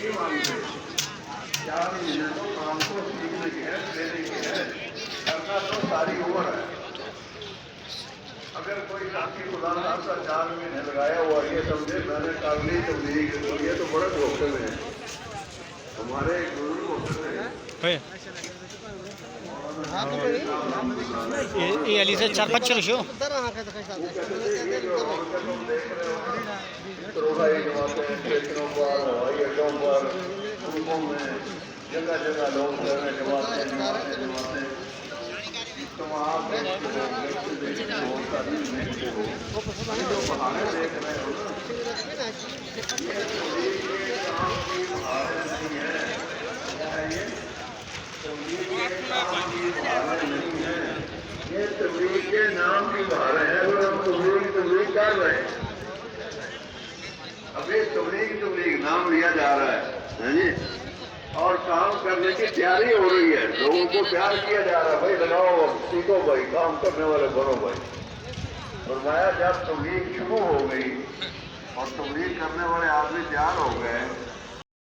4 महीने तो काम को सीखने के हैं, देने के हैं, करना तो सारी उम्र है। अगर कोई साथी खुदा खासा 4 महीने लगाया हुआ ये समझे मैंने कर ली तबलीग, तो ये तो बड़े धोखे में है। हमारे गुरु होते हैं ये अली से 4-5 शो जगह जगह लोग जमाते तो वहाँ जो बहाने देख रहे हो ना, ये तबलीग के नाम की बहार है। अगर हम तबलीग कर रहे हैं, अभी तबलीग नाम लिया जा रहा है जी, और काम करने की तैयारी हो रही है, लोगों को प्यार किया जा रहा है, भाई लगाओ सीखो भाई, काम करने वाले बनो भाई। फरमाया जब तबलीग शुरू हो गई और तबलीग करने वाले आदमी तैयार हो गए